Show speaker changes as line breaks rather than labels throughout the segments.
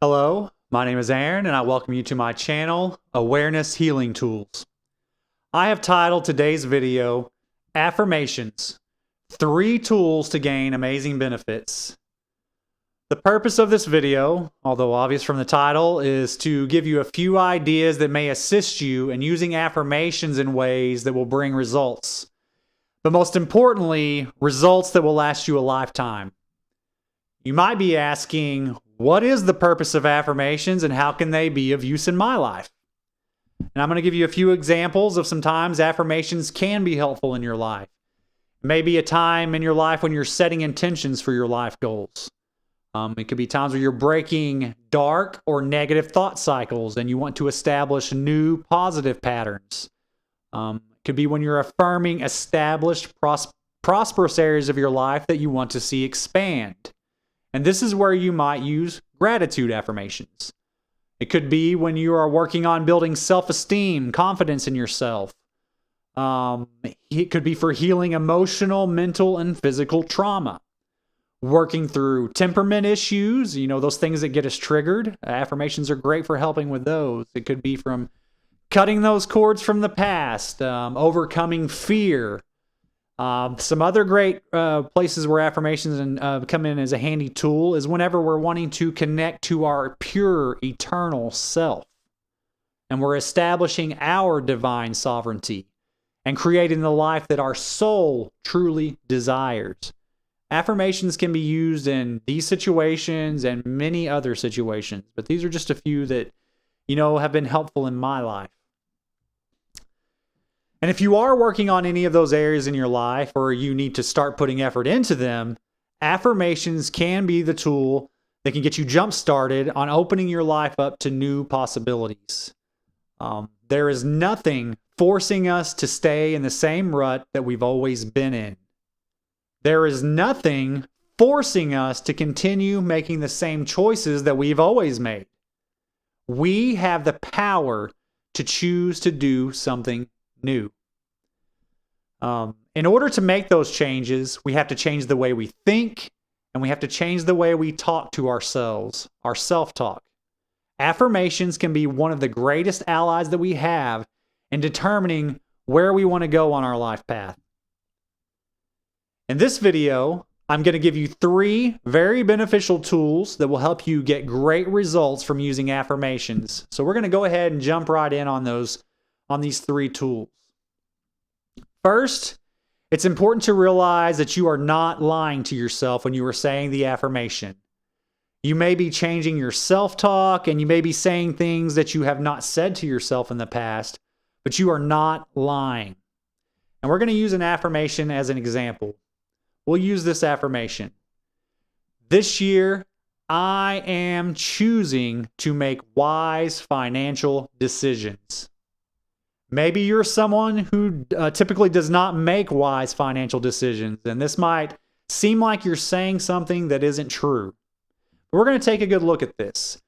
Hello, my name is Aaron, and I welcome you to my channel, Awareness Healing Tools. I have titled today's video, Affirmations, 3 Tools to Gain Amazing Benefits. The purpose of this video, although obvious from the title, is to give you a few ideas that may assist you in using affirmations in ways that will bring results. But most importantly, results that will last you a lifetime. You might be asking, what is the purpose of affirmations and how can they be of use in my life? And I'm going to give you a few examples of sometimes affirmations can be helpful in your life. Maybe a time in your life when you're setting intentions for your life goals. It could be times where you're breaking dark or negative thought cycles and you want to establish new positive patterns. It could be when you're affirming established prosperous areas of your life that you want to see expand. And this is where you might use gratitude affirmations. It could be when you are working on building self-esteem, confidence in yourself. It could be for healing emotional, mental, and physical trauma. Working through temperament issues, those things that get us triggered. Affirmations are great for helping with those. It could be from cutting those cords from the past, overcoming fear. Some other great places where affirmations come in as a handy tool is whenever we're wanting to connect to our pure, eternal self. And we're establishing our divine sovereignty and creating the life that our soul truly desires. Affirmations can be used in these situations and many other situations, but these are just a few that, have been helpful in my life. And if you are working on any of those areas in your life or you need to start putting effort into them, affirmations can be the tool that can get you jump started on opening your life up to new possibilities. There is nothing forcing us to stay in the same rut that we've always been in. There is nothing forcing us to continue making the same choices that we've always made. We have the power to choose to do something new. In order to make those changes, we have to change the way we think, and we have to change the way we talk to ourselves, our self-talk. Affirmations can be one of the greatest allies that we have in determining where we want to go on our life path. In this video, I'm going to give you 3 very beneficial tools that will help you get great results from using affirmations. So we're going to go ahead and jump right in on these 3 tools. First, it's important to realize that you are not lying to yourself when you are saying the affirmation. You may be changing your self-talk and you may be saying things that you have not said to yourself in the past, but you are not lying. And we're going to use an affirmation as an example. We'll use this affirmation. This year, I am choosing to make wise financial decisions. Maybe you're someone who typically does not make wise financial decisions, and this might seem like you're saying something that isn't true. But we're going to take a good look at this.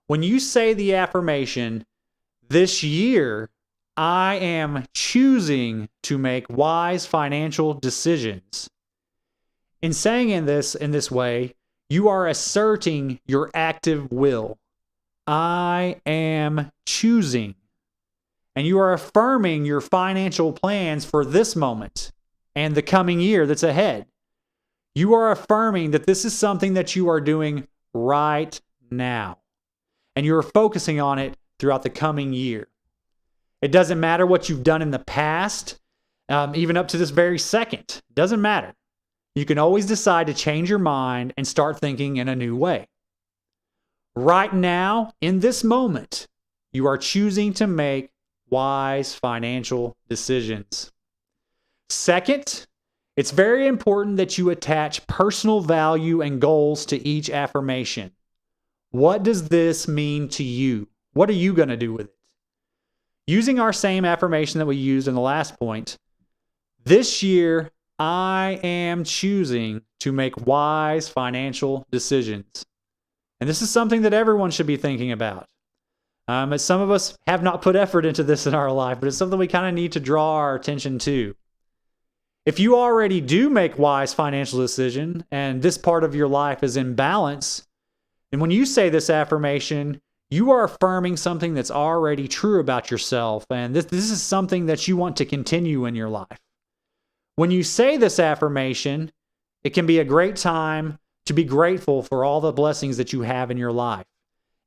When you say the affirmation, this year, I am choosing to make wise financial decisions. In saying in this way, you are asserting your active will. I am choosing. And you are affirming your financial plans for this moment and the coming year that's ahead. You are affirming that this is something that you are doing right now. And you are focusing on it throughout the coming year. It doesn't matter what you've done in the past, even up to this very second. It doesn't matter. You can always decide to change your mind and start thinking in a new way. Right now, in this moment, you are choosing to make wise financial decisions. Second, it's very important that you attach personal value and goals to each affirmation. What does this mean to you? What are you going to do with it? Using our same affirmation that we used in the last point, this year, I am choosing to make wise financial decisions. And this is something that everyone should be thinking about. As some of us have not put effort into this in our life, but it's something we kind of need to draw our attention to. If you already do make wise financial decisions and this part of your life is in balance, And when you say this affirmation, you are affirming something that's already true about yourself. And this is something that you want to continue in your life. When you say this affirmation, it can be a great time to be grateful for all the blessings that you have in your life.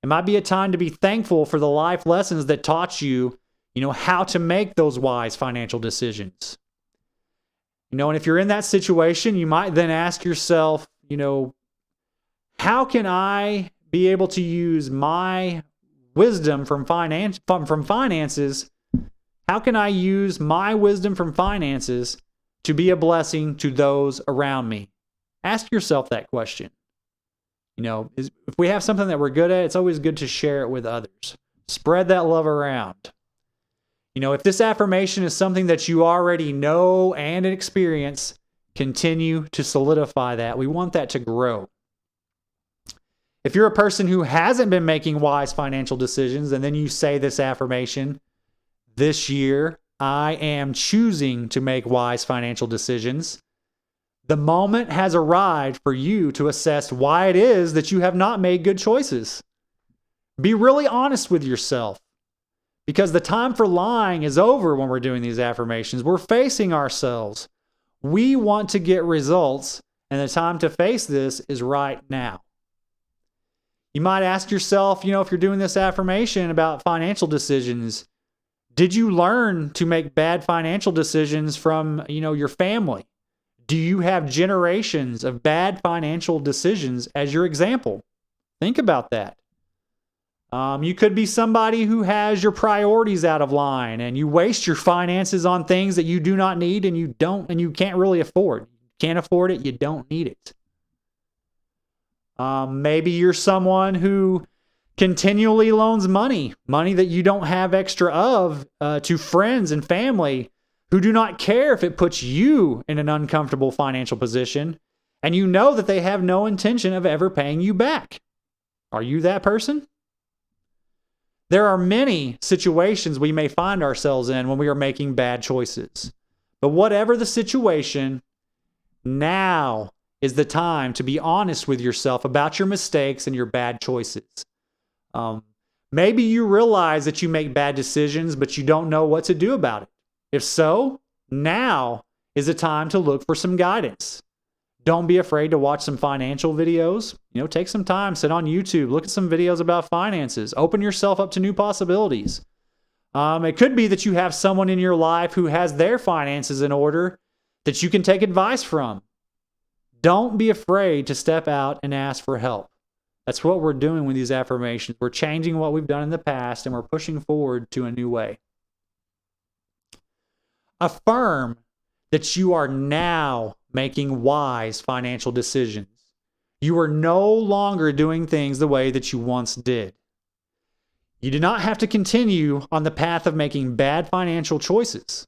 It might be a time to be thankful for the life lessons that taught you, how to make those wise financial decisions. And if you're in that situation, you might then ask yourself, how can I be able to use my wisdom from finances? How can I use my wisdom from finances to be a blessing to those around me? Ask yourself that question. If we have something that we're good at, it's always good to share it with others. Spread that love around. If this affirmation is something that you already know and experience, continue to solidify that. We want that to grow. If you're a person who hasn't been making wise financial decisions, and then you say this affirmation, this year, I am choosing to make wise financial decisions, the moment has arrived for you to assess why it is that you have not made good choices. Be really honest with yourself, because the time for lying is over when we're doing these affirmations. We're facing ourselves. We want to get results, and the time to face this is right now. You might ask yourself, if you're doing this affirmation about financial decisions, did you learn to make bad financial decisions from, your family? Do you have generations of bad financial decisions as your example? Think about that. You could be somebody who has your priorities out of line and you waste your finances on things that you do not need and you can't really afford. You can't afford it, you don't need it. Maybe you're someone who continually loans money that you don't have extra of, to friends and family who do not care if it puts you in an uncomfortable financial position, and you know that they have no intention of ever paying you back. Are you that person? There are many situations we may find ourselves in when we are making bad choices. But whatever the situation, now is the time to be honest with yourself about your mistakes and your bad choices. Maybe you realize that you make bad decisions, but you don't know what to do about it. If so, now is the time to look for some guidance. Don't be afraid to watch some financial videos. Take some time, sit on YouTube, look at some videos about finances, open yourself up to new possibilities. It could be that you have someone in your life who has their finances in order that you can take advice from. Don't be afraid to step out and ask for help. That's what we're doing with these affirmations. We're changing what we've done in the past and we're pushing forward to a new way. Affirm that you are now making wise financial decisions. You are no longer doing things the way that you once did. You do not have to continue on the path of making bad financial choices.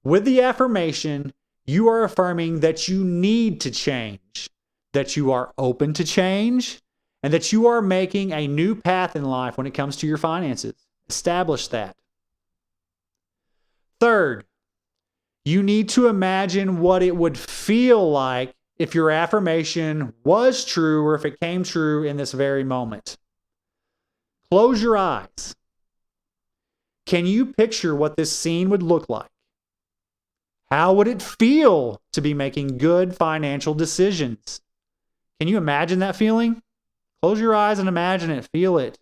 With the affirmation, you are affirming that you need to change, that you are open to change, and that you are making a new path in life when it comes to your finances. Establish that. Third, you need to imagine what it would feel like if your affirmation was true or if it came true in this very moment. Close your eyes. Can you picture what this scene would look like? How would it feel to be making good financial decisions? Can you imagine that feeling? Close your eyes and imagine it. Feel it.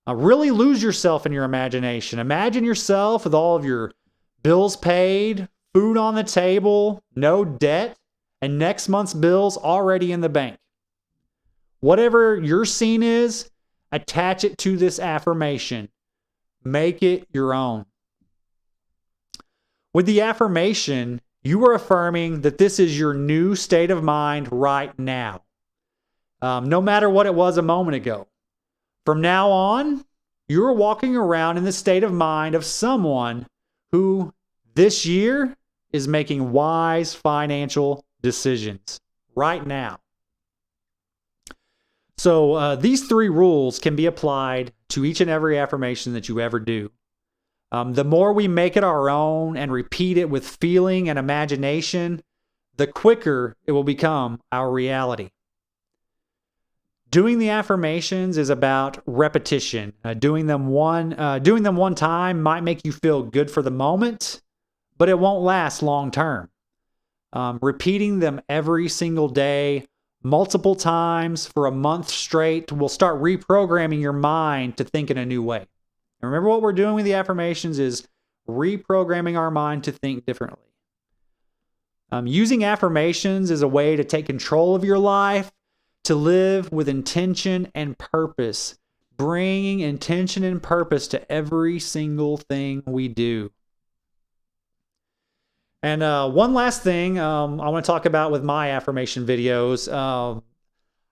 Really lose yourself in your imagination. Imagine yourself with all of your bills paid, food on the table, no debt, and next month's bills already in the bank. Whatever your scene is, attach it to this affirmation. Make it your own. With the affirmation, you are affirming that this is your new state of mind right now. No matter what it was a moment ago. From now on, you're walking around in the state of mind of someone who this year is making wise financial decisions right now. So these 3 rules can be applied to each and every affirmation that you ever do. The more we make it our own and repeat it with feeling and imagination, the quicker it will become our reality. Doing the affirmations is about repetition. Doing them one time might make you feel good for the moment, but it won't last long term. Repeating them every single day, multiple times for a month straight, will start reprogramming your mind to think in a new way. And remember, what we're doing with the affirmations is reprogramming our mind to think differently. Using affirmations is a way to take control of your life, to live with intention and purpose, bringing intention and purpose to every single thing we do. And one last thing I want to talk about with my affirmation videos.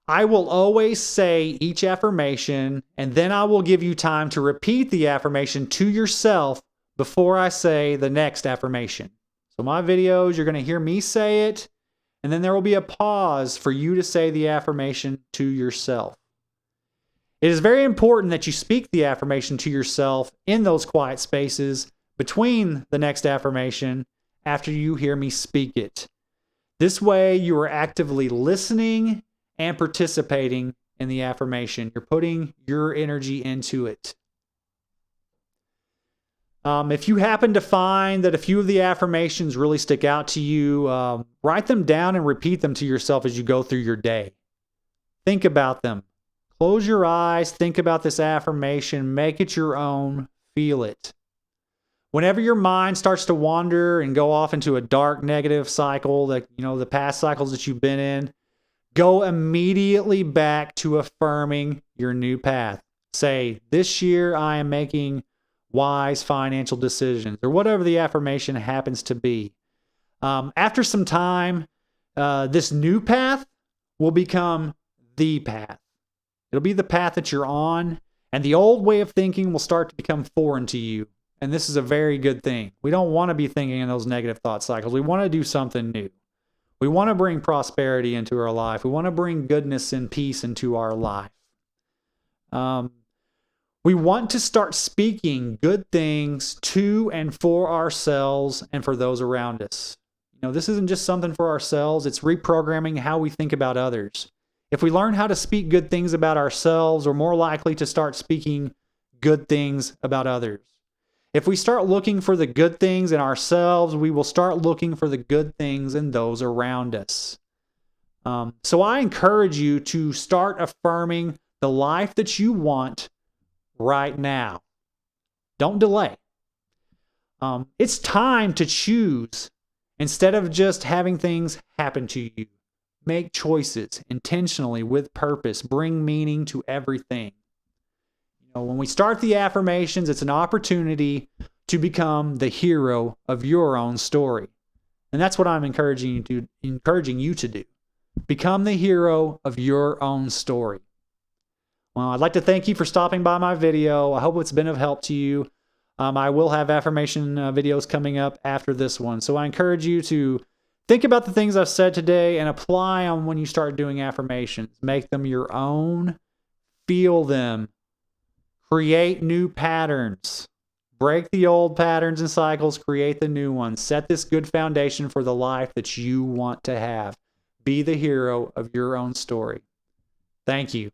I will always say each affirmation, and then I will give you time to repeat the affirmation to yourself before I say the next affirmation. So my videos, you're going to hear me say it, and then there will be a pause for you to say the affirmation to yourself. It is very important that you speak the affirmation to yourself in those quiet spaces between the next affirmation after you hear me speak it. This way, you are actively listening and participating in the affirmation. You're putting your energy into it. If you happen to find that a few of the affirmations really stick out to you, write them down and repeat them to yourself as you go through your day. Think about them. Close your eyes, think about this affirmation, make it your own, feel it. Whenever your mind starts to wander and go off into a dark negative cycle, like the past cycles that you've been in, go immediately back to affirming your new path. Say, this year I am making wise financial decisions, or whatever the affirmation happens to be. After some time, this new path will become the path. It'll be the path that you're on, and the old way of thinking will start to become foreign to you. And this is a very good thing. We don't want to be thinking in those negative thought cycles. We want to do something new. We want to bring prosperity into our life. We want to bring goodness and peace into our life. We want to start speaking good things to and for ourselves and for those around us. This isn't just something for ourselves. It's reprogramming how we think about others. If we learn how to speak good things about ourselves, we're more likely to start speaking good things about others. If we start looking for the good things in ourselves, we will start looking for the good things in those around us. So I encourage you to start affirming the life that you want right now. Don't delay. It's time to choose instead of just having things happen to you. Make choices intentionally with purpose. Bring meaning to everything. When we start the affirmations, it's an opportunity to become the hero of your own story. And that's what I'm encouraging you to do. Become the hero of your own story. Well, I'd like to thank you for stopping by my video. I hope it's been of help to you. I will have affirmation videos coming up after this one. So I encourage you to think about the things I've said today and apply them when you start doing affirmations. Make them your own. Feel them. Create new patterns. Break the old patterns and cycles. Create the new ones. Set this good foundation for the life that you want to have. Be the hero of your own story. Thank you.